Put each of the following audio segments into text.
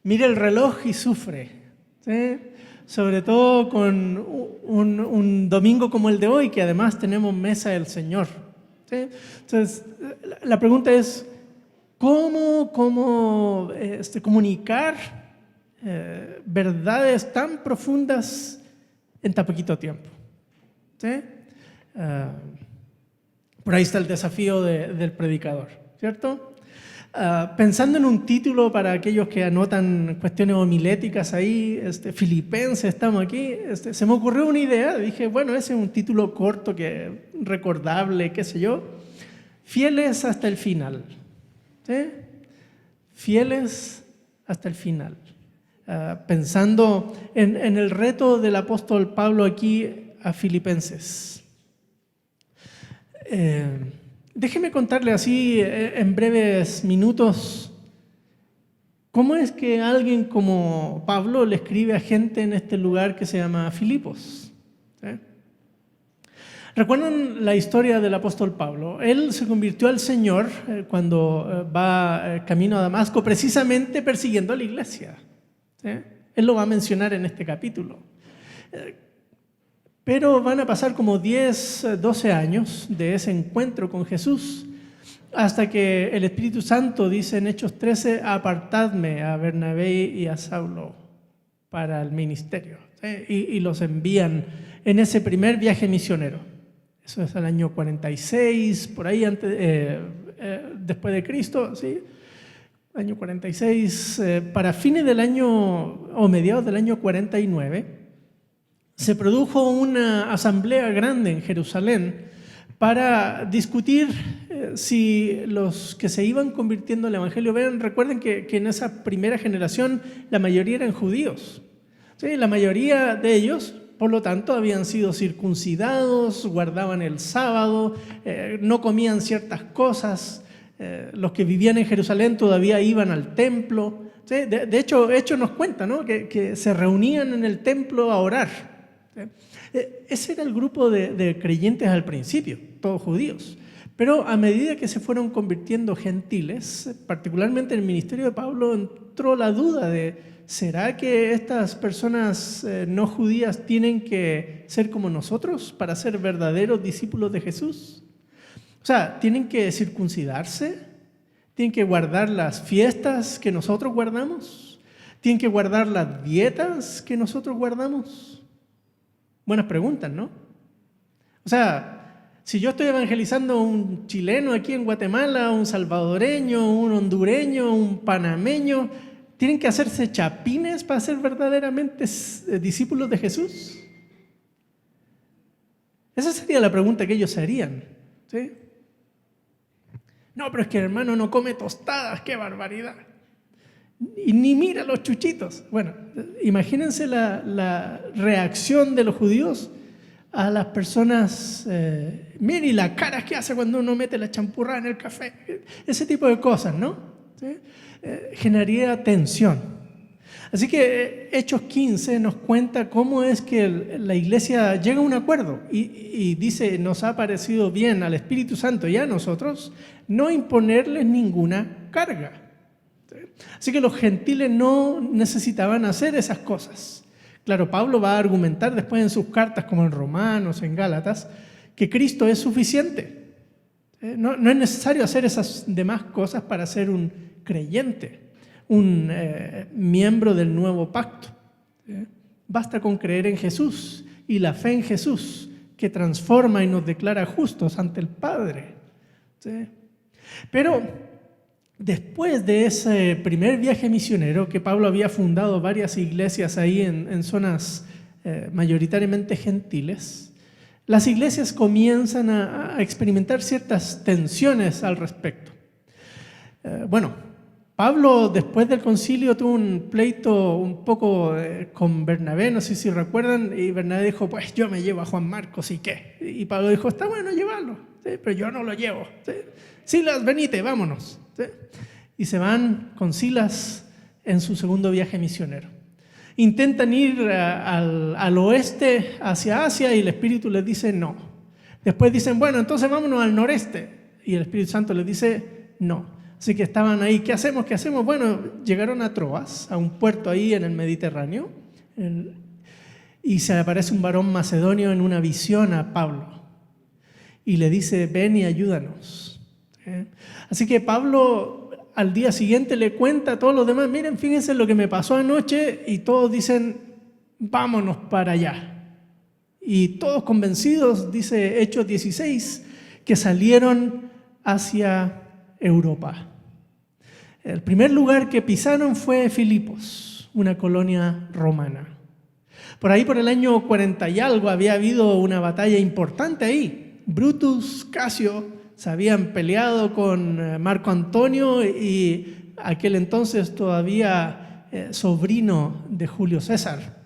mira el reloj y sufre, ¿sí? Sobre todo con un domingo como el de hoy, que además tenemos mesa del Señor, ¿sí? Entonces, la pregunta es, ¿cómo comunicar verdades tan profundas en tan poquito tiempo? ¿Sí? Por ahí está el desafío del predicador, ¿cierto? Pensando en un título para aquellos que anotan cuestiones homiléticas ahí, Filipenses, estamos aquí, se me ocurrió una idea, dije, bueno, ese es un título corto, recordable, qué sé yo, fieles hasta el final, ¿sí? Fieles hasta el final. Pensando en el reto del apóstol Pablo aquí a Filipenses. Déjeme contarle así en breves minutos cómo es que alguien como Pablo le escribe a gente en este lugar que se llama Filipos. ¿Sí? ¿Recuerdan la historia del apóstol Pablo? Él se convirtió al Señor cuando va camino a Damasco, precisamente persiguiendo a la iglesia. ¿Sí? Él lo va a mencionar en este capítulo. Pero van a pasar como 10, 12 años de ese encuentro con Jesús hasta que el Espíritu Santo dice en Hechos 13, apartadme a Bernabé y a Saulo para el ministerio. ¿Sí? Y los envían en ese primer viaje misionero. Eso es el año 46, por ahí después de Cristo, ¿sí? Año 46, para fines del año o mediados del año 49, se produjo una asamblea grande en Jerusalén para discutir si los que se iban convirtiendo al Evangelio, recuerden que en esa primera generación la mayoría eran judíos. ¿Sí? La mayoría de ellos, por lo tanto, habían sido circuncidados, guardaban el sábado, no comían ciertas cosas. Los que vivían en Jerusalén todavía iban al templo. ¿Sí? De hecho, Hechos nos cuenta, ¿no? que se reunían en el templo a orar. Ese era el grupo de creyentes al principio, todos judíos. Pero a medida que se fueron convirtiendo gentiles, particularmente en el ministerio de Pablo, entró la duda de ¿será que estas personas no judías tienen que ser como nosotros para ser verdaderos discípulos de Jesús? O sea, ¿tienen que circuncidarse? ¿Tienen que guardar las fiestas que nosotros guardamos? ¿Tienen que guardar las dietas que nosotros guardamos? Buenas preguntas, ¿no? O sea, si yo estoy evangelizando a un chileno aquí en Guatemala, un salvadoreño, un hondureño, un panameño, ¿tienen que hacerse chapines para ser verdaderamente discípulos de Jesús? Esa sería la pregunta que ellos se harían, ¿sí? No, pero es que el hermano no come tostadas, ¡qué barbaridad! Y ni mira los chuchitos. Bueno, imagínense la reacción de los judíos a las personas. Miren la cara que hace cuando uno mete la champurrada en el café. Ese tipo de cosas, ¿no? ¿Sí? Generaría tensión. Así que Hechos 15 nos cuenta cómo es que la iglesia llega a un acuerdo y dice, nos ha parecido bien al Espíritu Santo y a nosotros no imponerles ninguna carga. Así que los gentiles no necesitaban hacer esas cosas. Claro, Pablo va a argumentar después en sus cartas, como en Romanos, en Gálatas, que Cristo es suficiente. No es necesario hacer esas demás cosas para ser un creyente, un miembro del nuevo pacto. Basta con creer en Jesús y la fe en Jesús, que transforma y nos declara justos ante el Padre. ¿Sí? Pero después de ese primer viaje misionero, que Pablo había fundado varias iglesias ahí en zonas mayoritariamente gentiles, las iglesias comienzan a experimentar ciertas tensiones al respecto. Pablo después del concilio tuvo un pleito un poco con Bernabé, no sé si recuerdan, y Bernabé dijo, pues yo me llevo a Juan Marcos y qué. Y Pablo dijo, está bueno llevarlo, ¿sí? Pero yo no lo llevo. ¿Sí? Silas, venite, vámonos. ¿Sí? Y se van con Silas en su segundo viaje misionero. Intentan ir al oeste, hacia Asia, y el Espíritu les dice no. Después dicen, bueno, entonces vámonos al noreste. Y el Espíritu Santo les dice no. Así que estaban ahí, ¿qué hacemos? ¿Qué hacemos? Bueno, llegaron a Troas, a un puerto ahí en el Mediterráneo, y se aparece un varón macedonio en una visión a Pablo y le dice, ven y ayúdanos. Así que Pablo al día siguiente le cuenta a todos los demás, miren, fíjense lo que me pasó anoche, y todos dicen, vámonos para allá. Y todos convencidos, dice Hechos 16, que salieron hacia Europa. El primer lugar que pisaron fue Filipos, una colonia romana. Por ahí, por el año 40 y algo, había habido una batalla importante ahí. Brutus, Casio se habían peleado con Marco Antonio y aquel entonces todavía sobrino de Julio César.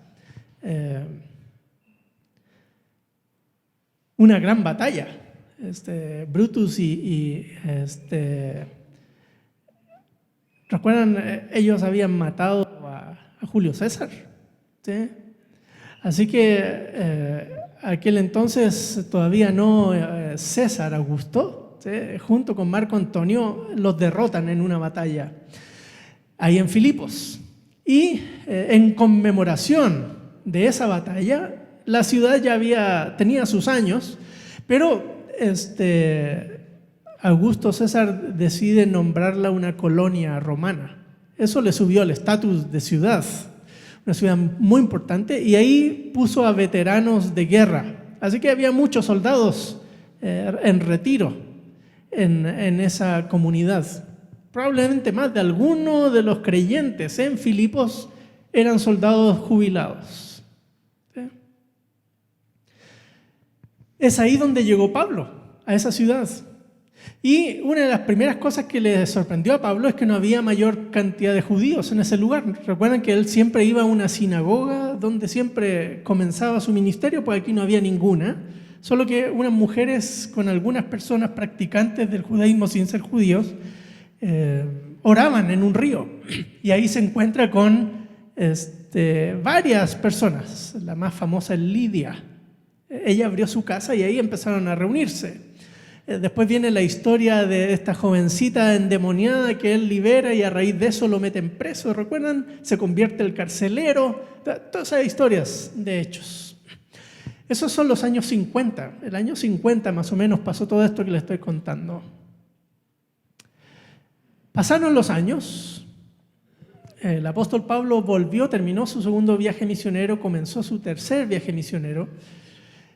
Una gran batalla. Brutus ¿recuerdan? Ellos habían matado a Julio César, ¿sí? Así que aquel entonces todavía no César Augusto, ¿sí? Junto con Marco Antonio los derrotan en una batalla ahí en Filipos. Y en conmemoración de esa batalla, la ciudad ya tenía sus años, pero Augusto César decide nombrarla una colonia romana. Eso le subió el estatus de ciudad, una ciudad muy importante, y ahí puso a veteranos de guerra. Así que había muchos soldados en retiro en esa comunidad. Probablemente más de alguno de los creyentes en Filipos eran soldados jubilados. ¿Sí? Es ahí donde llegó Pablo, a esa ciudad. Y una de las primeras cosas que le sorprendió a Pablo es que no había mayor cantidad de judíos en ese lugar. Recuerdan que él siempre iba a una sinagoga donde siempre comenzaba su ministerio, pues aquí no había ninguna. Solo que unas mujeres con algunas personas practicantes del judaísmo sin ser judíos oraban en un río. Y ahí se encuentra con varias personas. La más famosa es Lidia. Ella abrió su casa y ahí empezaron a reunirse. Después viene la historia de esta jovencita endemoniada que él libera y a raíz de eso lo meten preso. ¿Recuerdan? Se convierte el carcelero. Todas esas historias de Hechos. Esos son los años 50. El año 50 más o menos pasó todo esto que les estoy contando. Pasaron los años. El apóstol Pablo volvió, terminó su segundo viaje misionero, comenzó su tercer viaje misionero.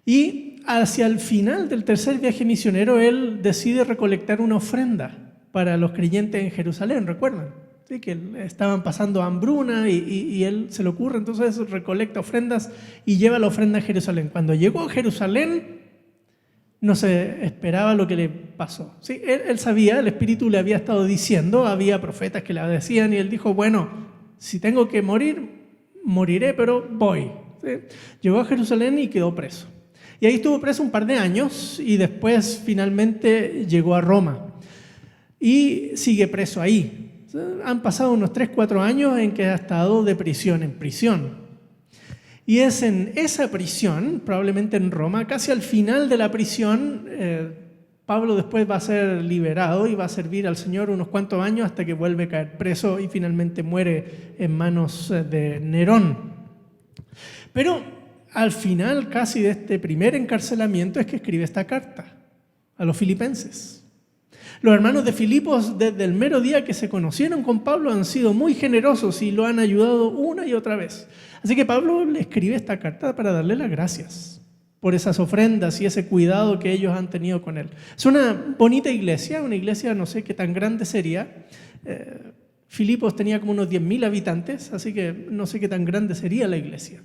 Y hacia el final del tercer viaje misionero, él decide recolectar una ofrenda para los creyentes en Jerusalén, ¿recuerdan? Sí, que estaban pasando hambruna y él se le ocurre, entonces recolecta ofrendas y lleva la ofrenda a Jerusalén. Cuando llegó a Jerusalén, no se esperaba lo que le pasó. Sí, él sabía, el Espíritu le había estado diciendo, había profetas que le decían y él dijo, bueno, si tengo que morir, moriré, pero voy. ¿Sí? Llegó a Jerusalén y quedó preso. Y ahí estuvo preso un par de años y después finalmente llegó a Roma. Y sigue preso ahí. Han pasado unos 3-4 años en que ha estado de prisión en prisión. Y es en esa prisión, probablemente en Roma, casi al final de la prisión, Pablo después va a ser liberado y va a servir al Señor unos cuantos años hasta que vuelve a caer preso y finalmente muere en manos de Nerón. Pero al final casi de este primer encarcelamiento es que escribe esta carta a los filipenses. Los hermanos de Filipos desde el mero día que se conocieron con Pablo han sido muy generosos y lo han ayudado una y otra vez. Así que Pablo le escribe esta carta para darle las gracias por esas ofrendas y ese cuidado que ellos han tenido con él. Es una bonita iglesia, una iglesia no sé qué tan grande sería. Filipos tenía como unos 10.000 habitantes, así que no sé qué tan grande sería la iglesia.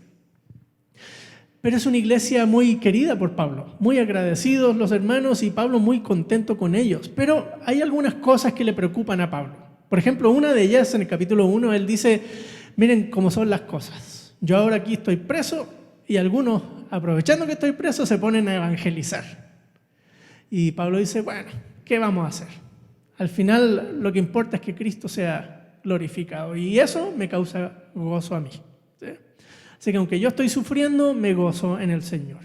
Pero es una iglesia muy querida por Pablo, muy agradecidos los hermanos y Pablo muy contento con ellos. Pero hay algunas cosas que le preocupan a Pablo. Por ejemplo, una de ellas en el capítulo 1, él dice, miren cómo son las cosas. Yo ahora aquí estoy preso y algunos, aprovechando que estoy preso, se ponen a evangelizar. Y Pablo dice, bueno, ¿qué vamos a hacer? Al final lo que importa es que Cristo sea glorificado y eso me causa gozo a mí. ¿Sí? Así que aunque yo estoy sufriendo, me gozo en el Señor.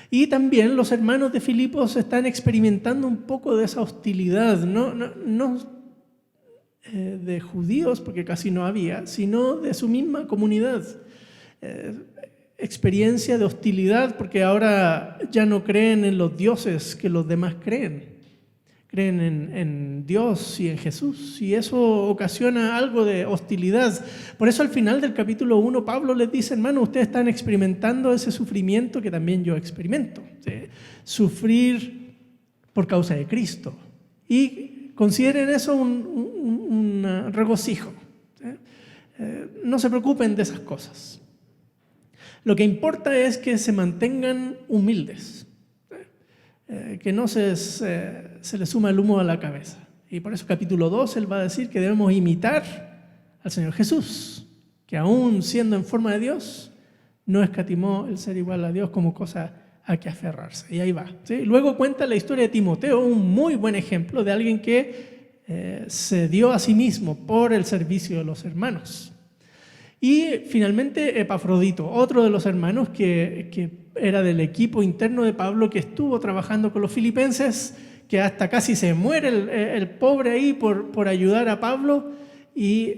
Y también los hermanos de Filipos están experimentando un poco de esa hostilidad. No de judíos, porque casi no había, sino de su misma comunidad. Experiencia de hostilidad, porque ahora ya no creen en los dioses que los demás creen. Creen en Dios y en Jesús, y eso ocasiona algo de hostilidad. Por eso al final del capítulo 1 Pablo les dice: hermano, ustedes están experimentando ese sufrimiento que también yo experimento, ¿sí? Sufrir por causa de Cristo, y consideren eso un regocijo, ¿sí? No se preocupen de esas cosas. Lo que importa es que se mantengan humildes, que no se le suma el humo a la cabeza. Y por eso capítulo 2 él va a decir que debemos imitar al Señor Jesús, que aún siendo en forma de Dios, no escatimó el ser igual a Dios como cosa a que aferrarse. Y ahí va, ¿sí? Luego cuenta la historia de Timoteo, un muy buen ejemplo de alguien que se dio a sí mismo por el servicio de los hermanos. Y finalmente Epafrodito, otro de los hermanos que era del equipo interno de Pablo, que estuvo trabajando con los filipenses, que hasta casi se muere el pobre ahí por ayudar a Pablo, y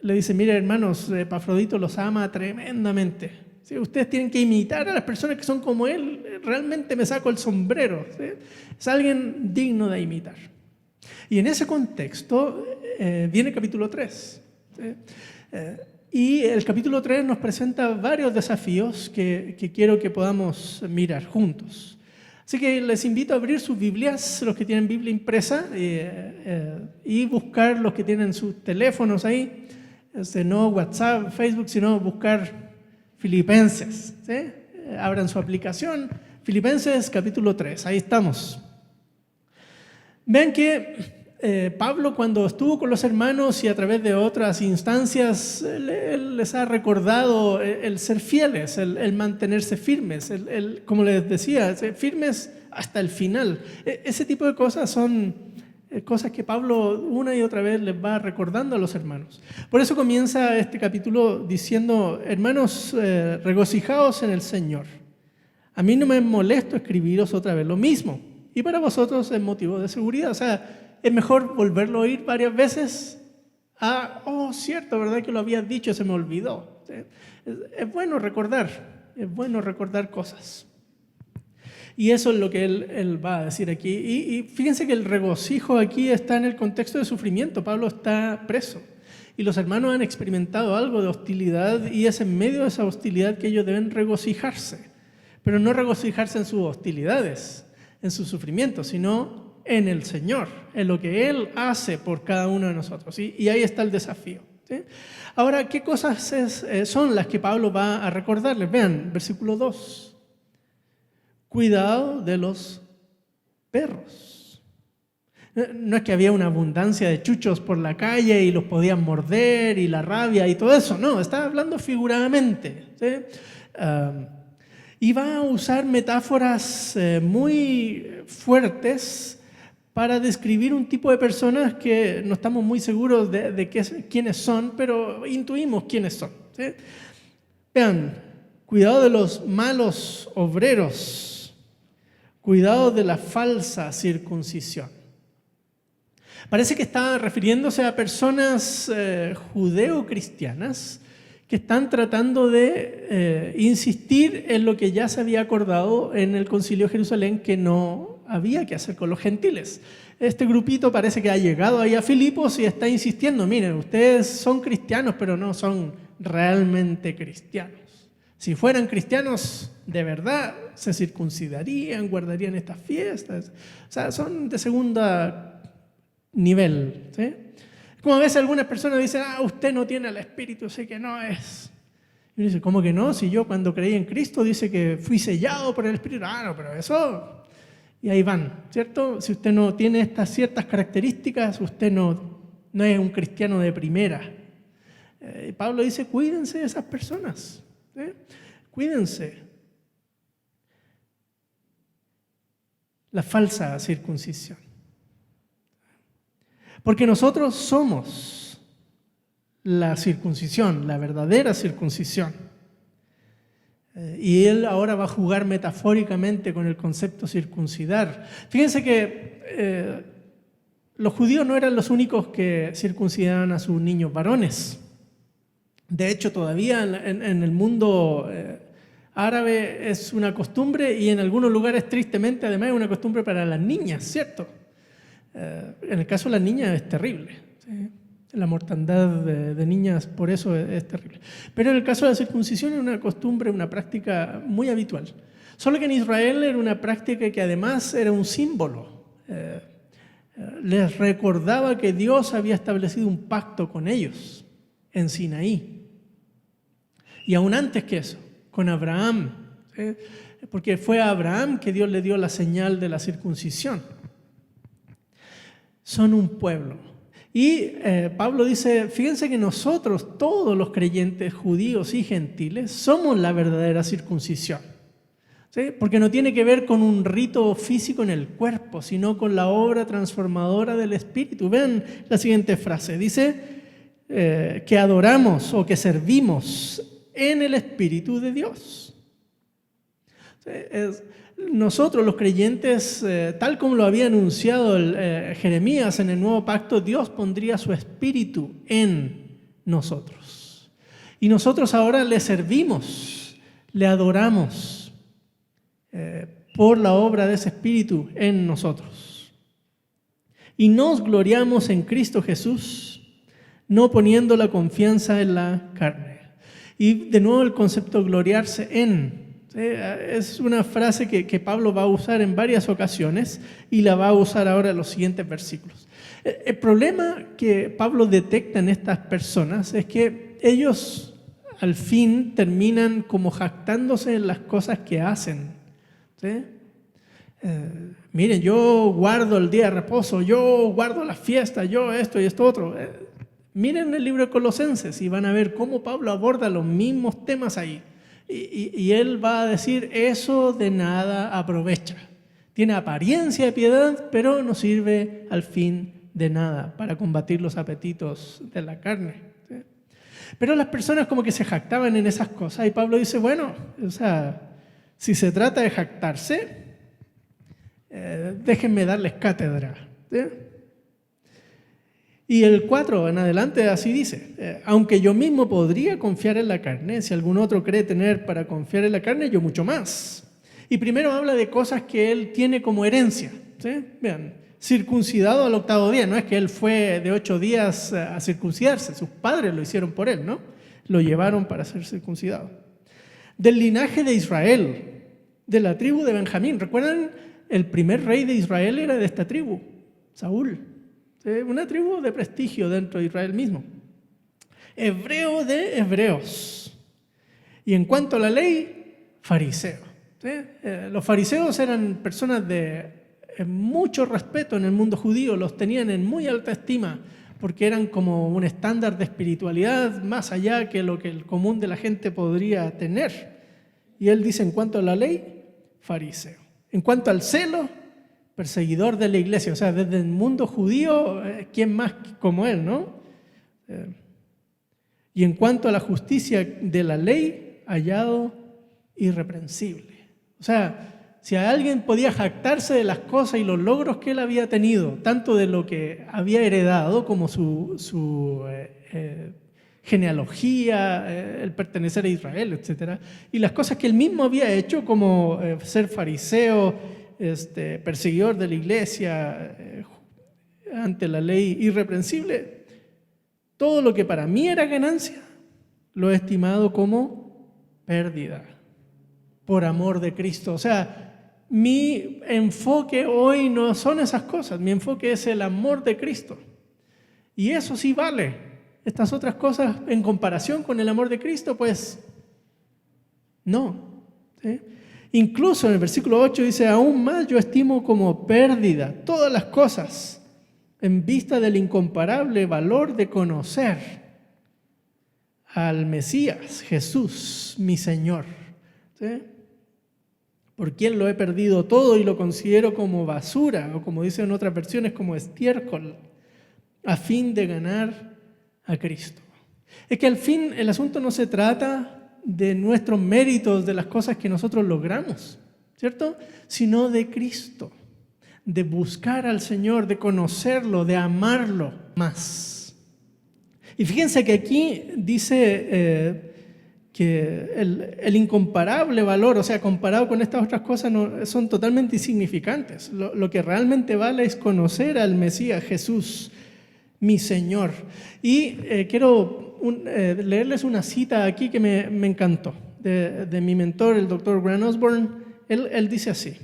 le dice: mire, hermanos, Epafrodito los ama tremendamente, ¿sí? Ustedes tienen que imitar a las personas que son como él. Realmente me saco el sombrero, ¿sí? Es alguien digno de imitar. Y en ese contexto viene el capítulo 3, ¿sí? Y el capítulo 3 nos presenta varios desafíos que quiero que podamos mirar juntos. Así que les invito a abrir sus Biblias, los que tienen Biblia impresa, y buscar los que tienen sus teléfonos ahí, no WhatsApp, Facebook, sino buscar Filipenses, ¿sí? Abran su aplicación, Filipenses capítulo 3, ahí estamos. Vean que Pablo, cuando estuvo con los hermanos y a través de otras instancias, él les ha recordado el ser fieles, el mantenerse firmes, como les decía, firmes hasta el final. Ese tipo de cosas son cosas que Pablo una y otra vez les va recordando a los hermanos. Por eso comienza este capítulo diciendo: hermanos, regocijaos en el Señor. A mí no me molesto escribiros otra vez lo mismo, y para vosotros es motivo de seguridad. O sea, es mejor volverlo a oír varias veces cierto, ¿verdad que lo habías dicho? Se me olvidó. ¿Sí? Es bueno recordar cosas. Y eso es lo que él va a decir aquí. Y fíjense que el regocijo aquí está en el contexto de sufrimiento. Pablo está preso y los hermanos han experimentado algo de hostilidad, y es en medio de esa hostilidad que ellos deben regocijarse. Pero no regocijarse en sus hostilidades, en su sufrimiento, sino en el Señor, en lo que Él hace por cada uno de nosotros. ¿Sí? Y ahí está el desafío, ¿sí? Ahora, ¿qué cosas son las que Pablo va a recordarles? Vean, versículo 2. Cuidado de los perros. No es que había una abundancia de chuchos por la calle y los podían morder, y la rabia y todo eso. No, está hablando figuradamente, ¿sí? Y va a usar metáforas muy fuertes para describir un tipo de personas que no estamos muy seguros de quiénes son, pero intuimos quiénes son, ¿sí? Vean, cuidado de los malos obreros, cuidado de la falsa circuncisión. Parece que está refiriéndose a personas judeo-cristianas que están tratando de insistir en lo que ya se había acordado en el Concilio de Jerusalén, que no había que hacer con los gentiles. Este grupito parece que ha llegado ahí a Filipos y está insistiendo: miren, ustedes son cristianos, pero no son realmente cristianos. Si fueran cristianos de verdad, se circuncidarían, guardarían estas fiestas. O sea, son de segunda nivel, ¿sí? Como a veces algunas personas dicen: usted no tiene el Espíritu, sé que no es. Y uno dice: ¿cómo que no? Si yo cuando creí en Cristo dice que fui sellado por el Espíritu. No, pero eso... Y ahí van, ¿cierto? Si usted no tiene estas ciertas características, usted no es un cristiano de primera. Pablo dice: cuídense de esas personas, ¿sí? Cuídense. La falsa circuncisión. Porque nosotros somos la circuncisión, la verdadera circuncisión. Y él ahora va a jugar metafóricamente con el concepto circuncidar. Fíjense que los judíos no eran los únicos que circuncidaban a sus niños varones. De hecho, todavía en el mundo árabe es una costumbre y en algunos lugares, tristemente, además es una costumbre para las niñas, ¿cierto? En el caso de las niñas es terrible, ¿sí? La mortandad de niñas por eso es terrible. Pero en el caso de la circuncisión es una costumbre, una práctica muy habitual. Solo que en Israel era una práctica que además era un símbolo. Les recordaba que Dios había establecido un pacto con ellos en Sinaí. Y aún antes que eso, con Abraham, ¿sí? Porque fue a Abraham que Dios le dio la señal de la circuncisión. Son un pueblo. Y Pablo dice, fíjense que nosotros, todos los creyentes judíos y gentiles, somos la verdadera circuncisión. ¿Sí? Porque no tiene que ver con un rito físico en el cuerpo, sino con la obra transformadora del Espíritu. Vean la siguiente frase, dice que adoramos o que servimos en el Espíritu de Dios. ¿Sí? Nosotros los creyentes, tal como lo había anunciado Jeremías en el Nuevo Pacto, Dios pondría su Espíritu en nosotros. Y nosotros ahora le servimos, le adoramos por la obra de ese Espíritu en nosotros. Y nos gloriamos en Cristo Jesús, no poniendo la confianza en la carne. Y de nuevo el concepto gloriarse en. Es una frase que Pablo va a usar en varias ocasiones y la va a usar ahora en los siguientes versículos. El problema que Pablo detecta en estas personas es que ellos al fin terminan como jactándose en las cosas que hacen. ¿Sí? Miren, yo guardo el día de reposo, yo guardo la fiesta, yo esto y esto otro. Miren el libro de Colosenses y van a ver cómo Pablo aborda los mismos temas ahí. Y él va a decir, eso de nada aprovecha. Tiene apariencia de piedad, pero no sirve al fin de nada para combatir los apetitos de la carne. ¿Sí? Pero las personas como que se jactaban en esas cosas y Pablo dice, bueno, o sea, si se trata de jactarse, déjenme darles cátedra. ¿Sí? Y el 4 en adelante así dice, aunque yo mismo podría confiar en la carne, si algún otro cree tener para confiar en la carne, yo mucho más. Y primero habla de cosas que él tiene como herencia. ¿Sí? Vean, circuncidado al 8º día, no es que él fue de 8 días a circuncidarse, sus padres lo hicieron por él, ¿no? Lo llevaron para ser circuncidado. Del linaje de Israel, de la tribu de Benjamín. ¿Recuerdan? El primer rey de Israel era de esta tribu, Saúl. Una tribu de prestigio dentro de Israel mismo. Hebreo de hebreos. Y en cuanto a la ley, fariseo. ¿Sí? Los fariseos eran personas de mucho respeto en el mundo judío, los tenían en muy alta estima, porque eran como un estándar de espiritualidad más allá que lo que el común de la gente podría tener. Y él dice, en cuanto a la ley, fariseo. En cuanto al celo, perseguidor de la iglesia, o sea, desde el mundo judío, ¿quién más como él, no? Y en cuanto a la justicia de la ley, hallado irreprensible. O sea, si alguien podía jactarse de las cosas y los logros que él había tenido, tanto de lo que había heredado como su genealogía, el pertenecer a Israel, etc., y las cosas que él mismo había hecho, como ser fariseo, perseguidor de la iglesia, ante la ley irreprensible, todo lo que para mí era ganancia, lo he estimado como pérdida, por amor de Cristo. O sea, mi enfoque hoy no son esas cosas, mi enfoque es el amor de Cristo. Y eso sí vale. Estas otras cosas, en comparación con el amor de Cristo, pues, no. ¿Sí? Incluso en el versículo 8 dice, aún más yo estimo como pérdida todas las cosas en vista del incomparable valor de conocer al Mesías, Jesús, mi Señor. ¿Sí? Por quien lo he perdido todo y lo considero como basura, o como dicen en otras versiones, como estiércol, a fin de ganar a Cristo. Es que al fin el asunto no se trata de nuestros méritos, de las cosas que nosotros logramos, ¿cierto? Sino de Cristo, de buscar al Señor, de conocerlo, de amarlo más. Y fíjense que aquí dice que el incomparable valor, o sea, comparado con estas otras cosas, son totalmente insignificantes. Lo que realmente vale es conocer al Mesías, Jesús, mi Señor. Y quiero leerles una cita aquí que me encantó, de mi mentor, el Dr. Grant Osborne. Él dice así,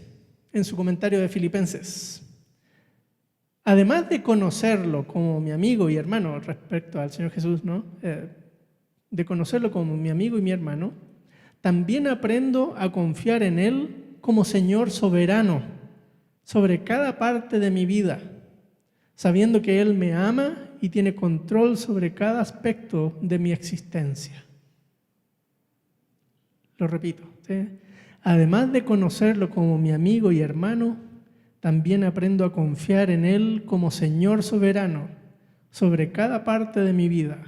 en su comentario de Filipenses: además de conocerlo como mi amigo y hermano respecto al Señor Jesús, ¿no? De conocerlo como mi amigo y mi hermano, también aprendo a confiar en Él como Señor soberano sobre cada parte de mi vida, sabiendo que Él me ama y tiene control sobre cada aspecto de mi existencia. Lo repito, ¿sí? Además de conocerlo como mi amigo y hermano, también aprendo a confiar en Él como Señor soberano sobre cada parte de mi vida,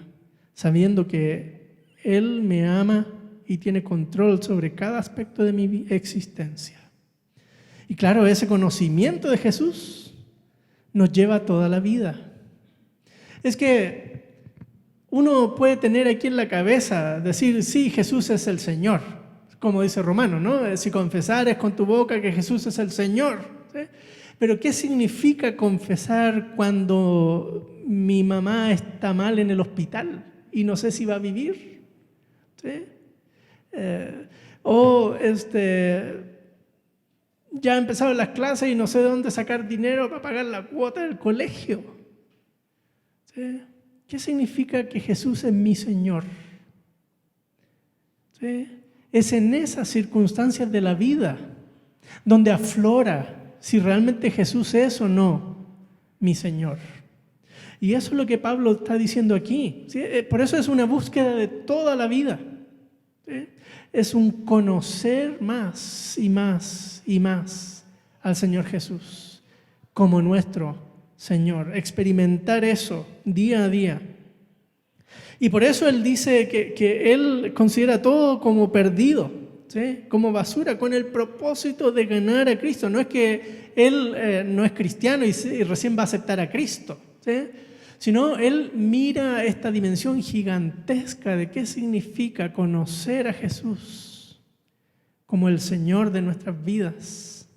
sabiendo que Él me ama y tiene control sobre cada aspecto de mi existencia. Y claro, ese conocimiento de Jesús nos lleva toda la vida. Es que uno puede tener aquí en la cabeza, decir, sí, Jesús es el Señor, como dice Romano, ¿no? Si confesares con tu boca que Jesús es el Señor, ¿sí? Pero ¿qué significa confesar cuando mi mamá está mal en el hospital y no sé si va a vivir? ¿Sí? Ya empezaron las clases y no sé de dónde sacar dinero para pagar la cuota del colegio. ¿Sí? ¿Qué significa que Jesús es mi Señor? ¿Sí? Es en esas circunstancias de la vida donde aflora si realmente Jesús es o no mi Señor. Y eso es lo que Pablo está diciendo aquí, ¿sí? Por eso es una búsqueda de toda la vida, ¿sí? Es un conocer más y más y más al Señor Jesús como nuestro Señor, experimentar eso día a día. Y por eso él dice que él considera todo como perdido, ¿sí? Como basura, con el propósito de ganar a Cristo. No es que él no es cristiano y recién va a aceptar a Cristo, ¿sí? Sino él mira esta dimensión gigantesca de qué significa conocer a Jesús como el Señor de nuestras vidas.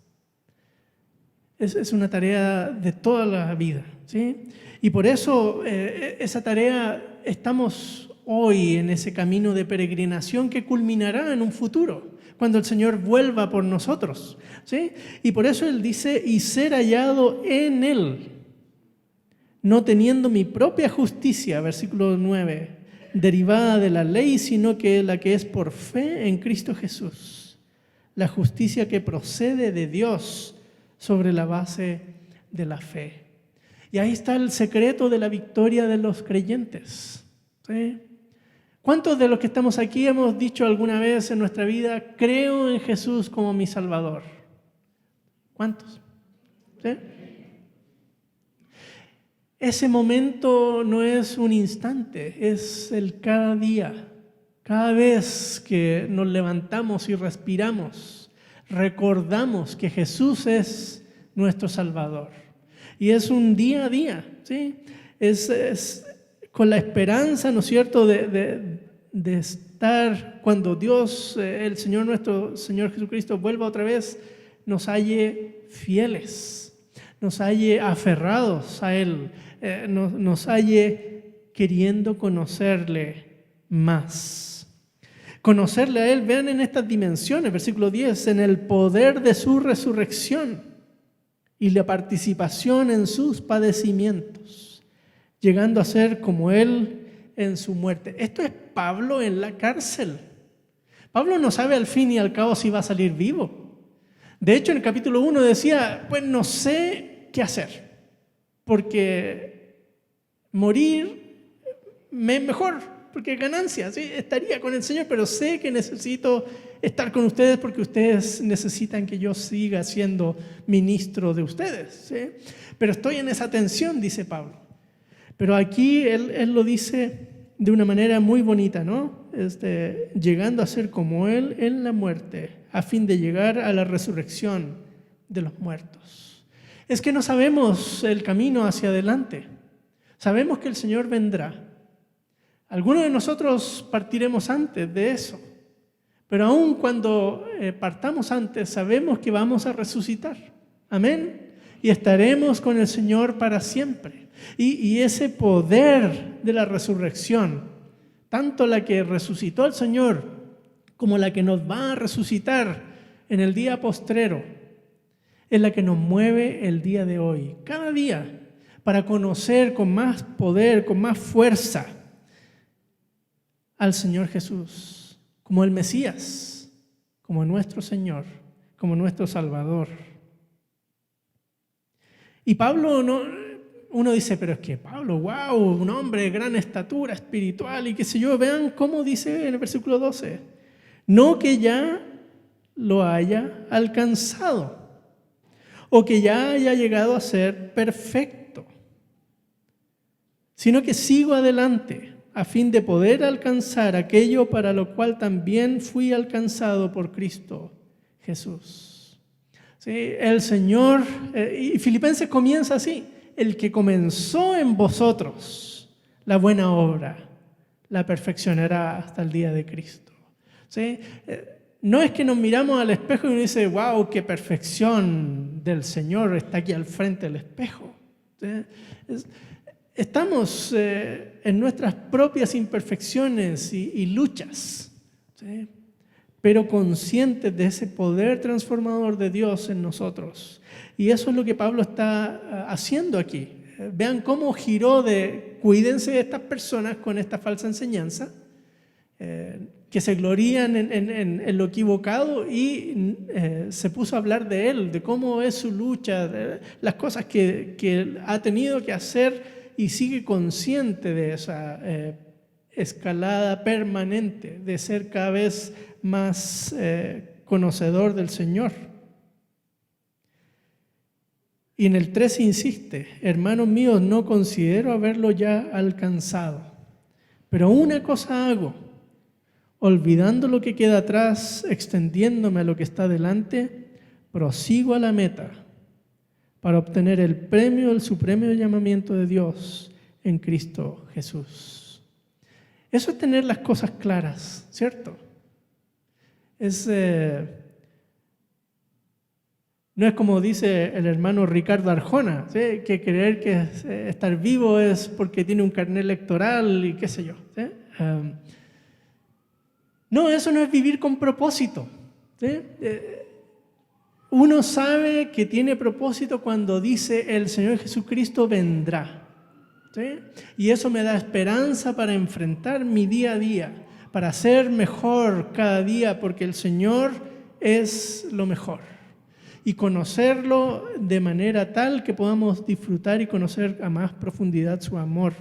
Es una tarea de toda la vida, ¿sí? Y por eso esa tarea estamos hoy en ese camino de peregrinación que culminará en un futuro, cuando el Señor vuelva por nosotros, ¿sí? Y por eso Él dice, y ser hallado en Él, no teniendo mi propia justicia, versículo 9, derivada de la ley, sino que la que es por fe en Cristo Jesús, la justicia que procede de Dios sobre la base de la fe. Y ahí está el secreto de la victoria de los creyentes, ¿sí? ¿Cuántos de los que estamos aquí hemos dicho alguna vez en nuestra vida, creo en Jesús como mi Salvador? ¿Cuántos? ¿Sí? Ese momento no es un instante, es el cada día. Cada vez que nos levantamos y respiramos, recordamos que Jesús es nuestro Salvador. Y es un día a día, ¿sí? Es con la esperanza, ¿no es cierto?, de estar cuando Dios, el Señor nuestro Señor Jesucristo, vuelva otra vez, nos halle fieles, nos halle aferrados a Él, nos halle queriendo conocerle más. Conocerle a Él, vean en estas dimensiones, versículo 10, en el poder de su resurrección y la participación en sus padecimientos, llegando a ser como Él en su muerte. Esto es Pablo en la cárcel. Pablo no sabe al fin y al cabo si va a salir vivo. De hecho, en el capítulo 1 decía, pues no sé qué hacer, porque morir me es mejor, porque es ganancia, ¿sí? Estaría con el Señor, pero sé que necesito estar con ustedes porque ustedes necesitan que yo siga siendo ministro de ustedes, ¿sí? Pero estoy en esa tensión, dice Pablo. Pero aquí él lo dice de una manera muy bonita, ¿no? Llegando a ser como Él en la muerte, a fin de llegar a la resurrección de los muertos. Es que no sabemos el camino hacia adelante. Sabemos que el Señor vendrá. Algunos de nosotros partiremos antes de eso, pero aun cuando partamos antes, sabemos que vamos a resucitar. Amén. Y estaremos con el Señor para siempre. Y ese poder de la resurrección, tanto la que resucitó al Señor como la que nos va a resucitar en el día postrero, es la que nos mueve el día de hoy, cada día, para conocer con más poder, con más fuerza al Señor Jesús, como el Mesías, como nuestro Señor, como nuestro Salvador. Y Pablo, uno dice, pero es que Pablo, wow, un hombre de gran estatura espiritual y qué sé yo. Vean cómo dice en el versículo 12, no que ya lo haya alcanzado o que ya haya llegado a ser perfecto, sino que sigo adelante a fin de poder alcanzar aquello para lo cual también fui alcanzado por Cristo Jesús. ¿Sí? El Señor, y Filipenses comienza así, el que comenzó en vosotros la buena obra, la perfeccionará hasta el día de Cristo. ¿Sí? No es que nos miramos al espejo y uno dice, wow, qué perfección del Señor está aquí al frente del espejo. ¿Sí? Estamos en nuestras propias imperfecciones y luchas, ¿sí? Pero conscientes de ese poder transformador de Dios en nosotros. Y eso es lo que Pablo está haciendo aquí. Vean cómo giró de cuídense de estas personas con esta falsa enseñanza, que se glorían en lo equivocado, y se puso a hablar de él, de cómo es su lucha, de las cosas que ha tenido que hacer, y sigue consciente de esa escalada permanente, de ser cada vez más conocedor del Señor. Y en el 13 insiste, hermanos míos, no considero haberlo ya alcanzado, pero una cosa hago, olvidando lo que queda atrás, extendiéndome a lo que está delante, prosigo a la meta para obtener el premio del supremo llamamiento de Dios en Cristo Jesús. Eso es tener las cosas claras, ¿cierto? No es como dice el hermano Ricardo Arjona, ¿sí? Que creer que estar vivo es porque tiene un carnet electoral y qué sé yo, ¿sí? No, eso no es vivir con propósito, ¿sí? Uno sabe que tiene propósito cuando dice el Señor Jesucristo vendrá, ¿sí? Y eso me da esperanza para enfrentar mi día a día, para ser mejor cada día, porque el Señor es lo mejor. Y conocerlo de manera tal que podamos disfrutar y conocer a más profundidad su amor.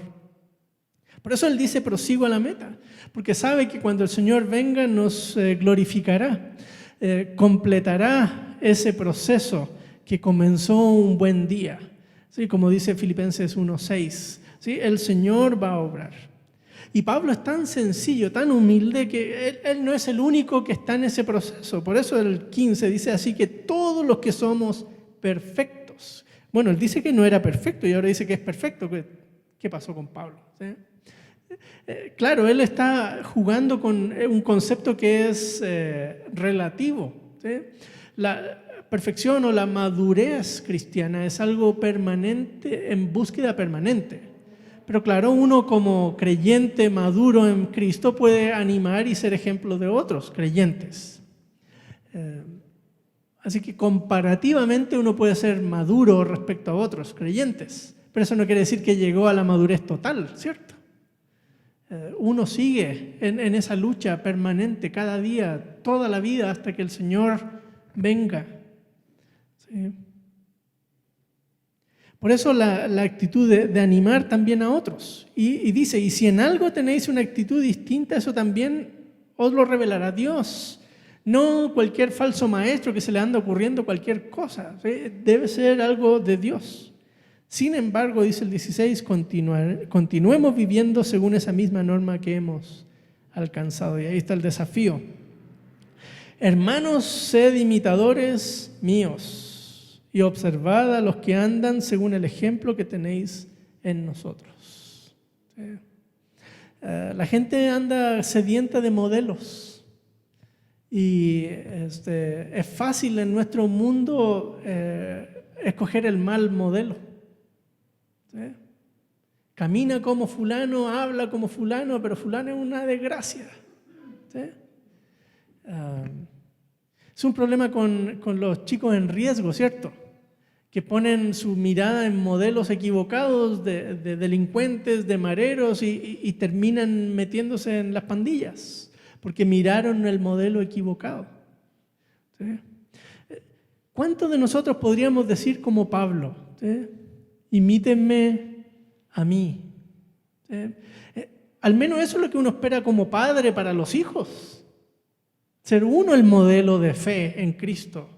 Por eso Él dice, prosigo a la meta, porque sabe que cuando el Señor venga nos glorificará, completará ese proceso que comenzó un buen día. ¿Sí? Como dice Filipenses 1:6, ¿sí? El Señor va a obrar. Y Pablo es tan sencillo, tan humilde, que él no es el único que está en ese proceso. Por eso el 15 dice así, que todos los que somos perfectos. Bueno, él dice que no era perfecto y ahora dice que es perfecto. ¿Qué pasó con Pablo? ¿Sí? Claro, él está jugando con un concepto que es relativo, ¿sí? La perfección o la madurez cristiana es algo permanente, en búsqueda permanente. Pero claro, uno como creyente maduro en Cristo puede animar y ser ejemplo de otros creyentes. Así que comparativamente uno puede ser maduro respecto a otros creyentes, pero eso no quiere decir que llegó a la madurez total, ¿cierto? Uno sigue en esa lucha permanente cada día, toda la vida, hasta que el Señor venga. ¿Sí? Por eso la actitud de animar también a otros. Y dice, y si en algo tenéis una actitud distinta, eso también os lo revelará Dios. No cualquier falso maestro que se le anda ocurriendo cualquier cosa, ¿sí? Debe ser algo de Dios. Sin embargo, dice el 16, continuemos viviendo según esa misma norma que hemos alcanzado. Y ahí está el desafío. Hermanos, sed imitadores míos y observad a los que andan según el ejemplo que tenéis en nosotros. ¿Sí? La gente anda sedienta de modelos y es fácil en nuestro mundo escoger el mal modelo. ¿Sí? Camina como fulano, habla como fulano, pero fulano es una desgracia. ¿Sí? Es un problema con los chicos en riesgo, ¿cierto? Que ponen su mirada en modelos equivocados de delincuentes, de mareros y terminan metiéndose en las pandillas porque miraron el modelo equivocado. ¿Sí? ¿Cuántos de nosotros podríamos decir como Pablo? ¿Sí? Imítenme a mí. ¿Sí? Al menos eso es lo que uno espera como padre para los hijos. Ser uno el modelo de fe en Cristo.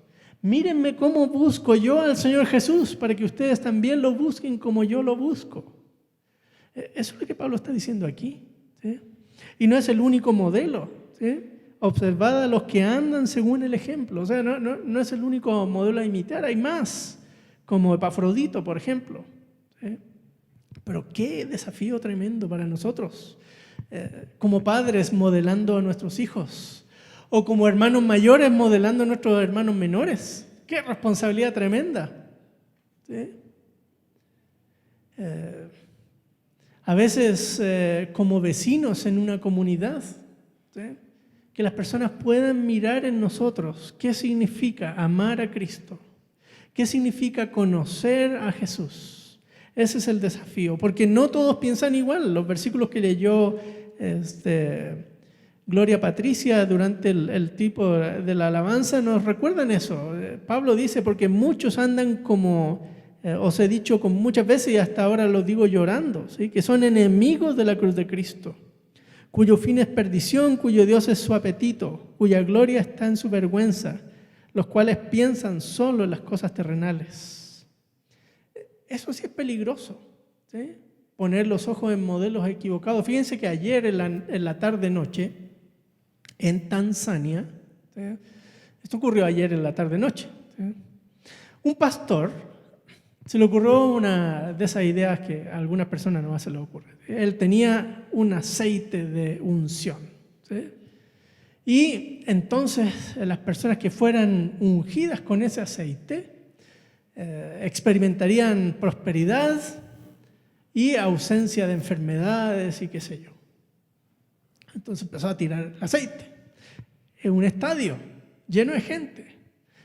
Mírenme cómo busco yo al Señor Jesús para que ustedes también lo busquen como yo lo busco. Eso es lo que Pablo está diciendo aquí. ¿Sí? Y no es el único modelo. ¿Sí? Observad a los que andan según el ejemplo. O sea, no es el único modelo a imitar. Hay más, como Epafrodito, por ejemplo. ¿Sí? Pero qué desafío tremendo para nosotros, como padres modelando a nuestros hijos. O como hermanos mayores modelando a nuestros hermanos menores. ¡Qué responsabilidad tremenda! ¿Sí? A veces como vecinos en una comunidad, ¿sí? Que las personas puedan mirar en nosotros qué significa amar a Cristo, qué significa conocer a Jesús. Ese es el desafío, porque no todos piensan igual. Los versículos que leyó Gloria Patricia durante el tipo de la alabanza nos recuerdan eso. Pablo dice, porque muchos andan como, os he dicho con muchas veces y hasta ahora lo digo llorando, ¿sí? Que son enemigos de la cruz de Cristo, cuyo fin es perdición, cuyo Dios es su apetito, cuya gloria está en su vergüenza, los cuales piensan solo en las cosas terrenales. Eso sí es peligroso, ¿sí? Poner los ojos en modelos equivocados. Fíjense que ayer en la tarde-noche, en Tanzania, ¿sí? Esto ocurrió ayer en la tarde-noche, ¿sí? Un pastor se le ocurrió una de esas ideas que a algunas personas no se les ocurre. Él tenía un aceite de unción, ¿sí? Y entonces las personas que fueran ungidas con ese aceite experimentarían prosperidad y ausencia de enfermedades y qué sé yo. Entonces empezó a tirar aceite en un estadio lleno de gente.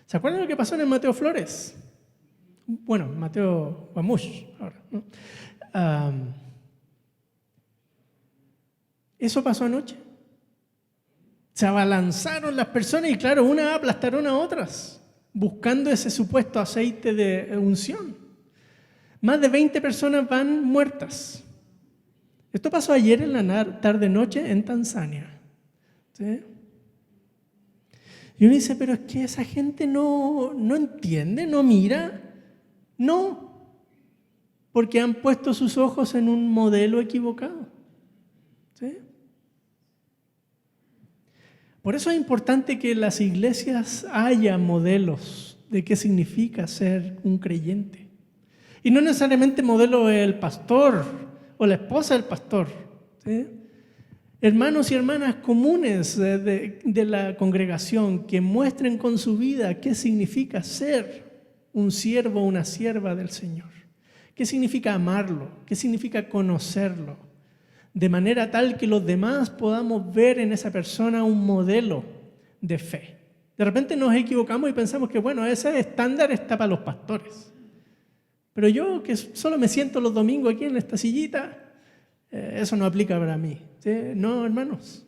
¿Se acuerdan lo que pasó en el Mateo Flores? Bueno, Mateo Guamuch ahora, ¿no? Eso pasó anoche. Se abalanzaron las personas y claro, unas aplastaron a otras buscando ese supuesto aceite de unción. Más de 20 personas van muertas. Esto pasó ayer en la tarde-noche en Tanzania. ¿Sí? Y uno dice, pero es que esa gente no entiende, no mira. No, porque han puesto sus ojos en un modelo equivocado. ¿Sí? Por eso es importante que en las iglesias haya modelos de qué significa ser un creyente. Y no necesariamente modelo el pastor o la esposa del pastor, ¿sí? Hermanos y hermanas comunes de la congregación que muestren con su vida qué significa ser un siervo o una sierva del Señor. ¿Qué significa amarlo? ¿Qué significa conocerlo? De manera tal que los demás podamos ver en esa persona un modelo de fe. De repente nos equivocamos y pensamos que, bueno, ese estándar está para los pastores. Pero yo, que solo me siento los domingos aquí en esta sillita, eso no aplica para mí. ¿Sí? No, hermanos.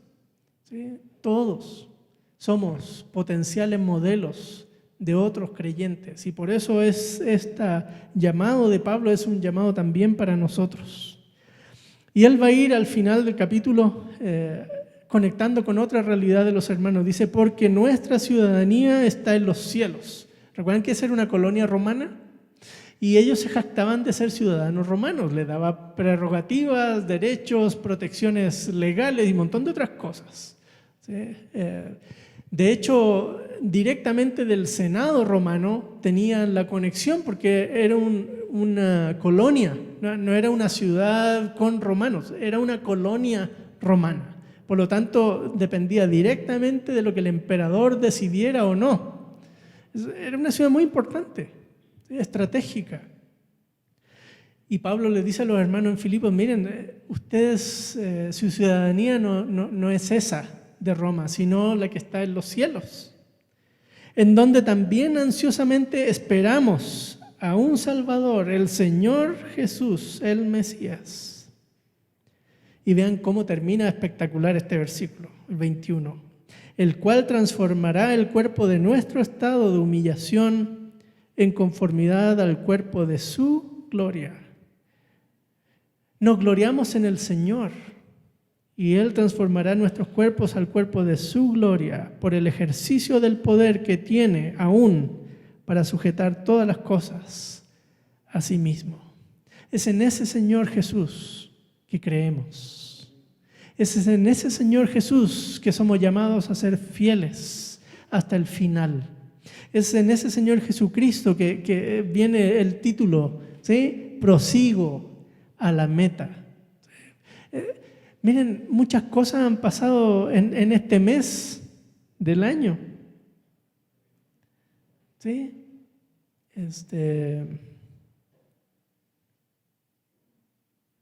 ¿Sí? Todos somos potenciales modelos de otros creyentes. Y por eso este llamado de Pablo es un llamado también para nosotros. Y él va a ir al final del capítulo conectando con otra realidad de los hermanos. Dice, porque nuestra ciudadanía está en los cielos. ¿Recuerdan que esa era una colonia romana? Y ellos se jactaban de ser ciudadanos romanos. Les daba prerrogativas, derechos, protecciones legales y un montón de otras cosas. ¿Sí? De hecho, directamente del Senado romano tenían la conexión porque era una colonia, no era una ciudad con romanos, era una colonia romana. Por lo tanto, dependía directamente de lo que el emperador decidiera o no. Era una ciudad muy importante, estratégica. Y Pablo le dice a los hermanos en Filipos, miren, ustedes, su ciudadanía no es esa de Roma, sino la que está en los cielos, en donde también ansiosamente esperamos a un Salvador, el Señor Jesús, el Mesías. Y vean cómo termina espectacular este versículo, el 21. El cual transformará el cuerpo de nuestro estado de humillación en conformidad al cuerpo de su gloria. Nos gloriamos en el Señor y Él transformará nuestros cuerpos al cuerpo de su gloria por el ejercicio del poder que tiene aún para sujetar todas las cosas a sí mismo. Es en ese Señor Jesús que creemos. Es en ese Señor Jesús que somos llamados a ser fieles hasta el final. Es en ese Señor Jesucristo que viene el título, ¿sí? Prosigo a la meta. Miren, muchas cosas han pasado en este mes del año. ¿Sí?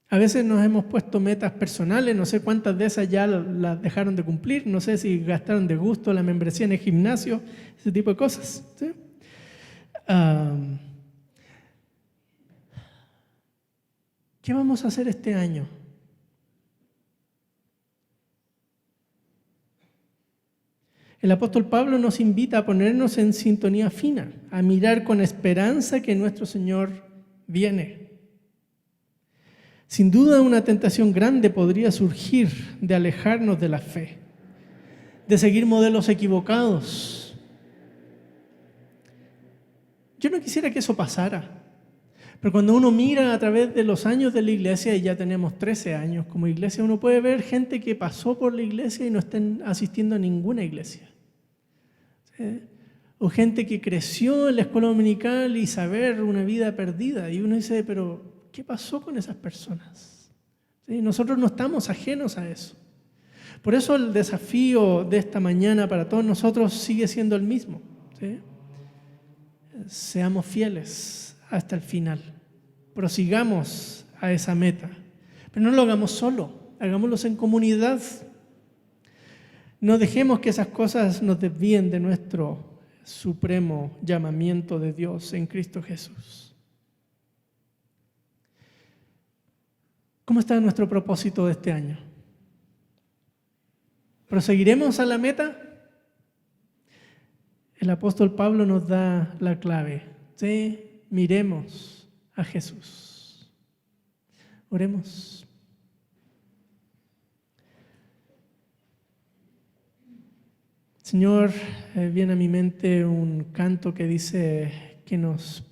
A veces nos hemos puesto metas personales, no sé cuántas de esas ya las dejaron de cumplir, no sé si gastaron de gusto la membresía en el gimnasio, ese tipo de cosas. ¿Sí? ¿Qué vamos a hacer este año? El apóstol Pablo nos invita a ponernos en sintonía fina, a mirar con esperanza que nuestro Señor viene. Sin duda una tentación grande podría surgir de alejarnos de la fe, de seguir modelos equivocados. Yo no quisiera que eso pasara. Pero cuando uno mira a través de los años de la iglesia, y ya tenemos 13 años como iglesia, uno puede ver gente que pasó por la iglesia y no estén asistiendo a ninguna iglesia. ¿Sí? O gente que creció en la escuela dominical y saber una vida perdida. Y uno dice, pero ¿qué pasó con esas personas? ¿Sí? Nosotros no estamos ajenos a eso. Por eso el desafío de esta mañana para todos nosotros sigue siendo el mismo. ¿Sí? Seamos fieles hasta el final. Prosigamos a esa meta. Pero no lo hagamos solo, hagámoslo en comunidad. No dejemos que esas cosas nos desvíen de nuestro supremo llamamiento de Dios en Cristo Jesús. ¿Cómo está nuestro propósito de este año? ¿Proseguiremos a la meta? El apóstol Pablo nos da la clave. ¿Sí? Miremos a Jesús. Oremos. Señor, viene a mi mente un canto que dice que nos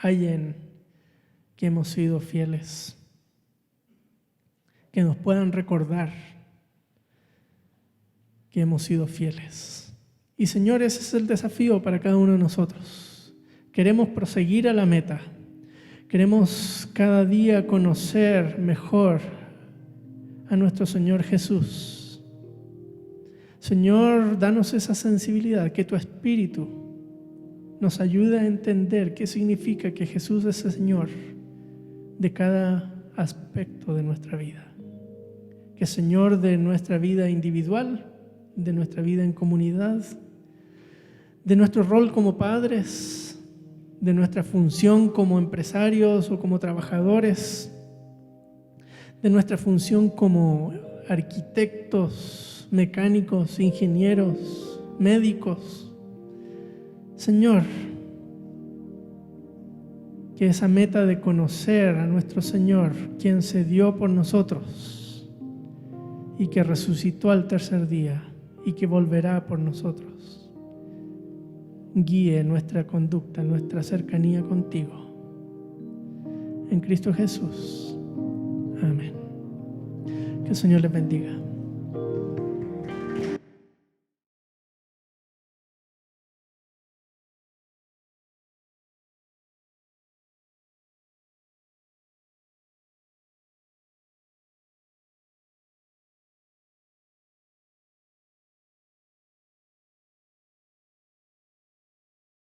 hallen, que hemos sido fieles, que nos puedan recordar que hemos sido fieles. Y Señor, ese es el desafío para cada uno de nosotros. Queremos proseguir a la meta. Queremos cada día conocer mejor a nuestro Señor Jesús. Señor, danos esa sensibilidad, que tu Espíritu nos ayude a entender qué significa que Jesús es el Señor de cada aspecto de nuestra vida. Que es Señor de nuestra vida individual, de nuestra vida en comunidad, de nuestro rol como padres, de nuestra función como empresarios o como trabajadores, de nuestra función como arquitectos, mecánicos, ingenieros, médicos. Señor, que esa meta de conocer a nuestro Señor, quien se dio por nosotros y que resucitó al tercer día y que volverá por nosotros, guíe nuestra conducta, nuestra cercanía contigo. En Cristo Jesús. Amén. Que el Señor les bendiga.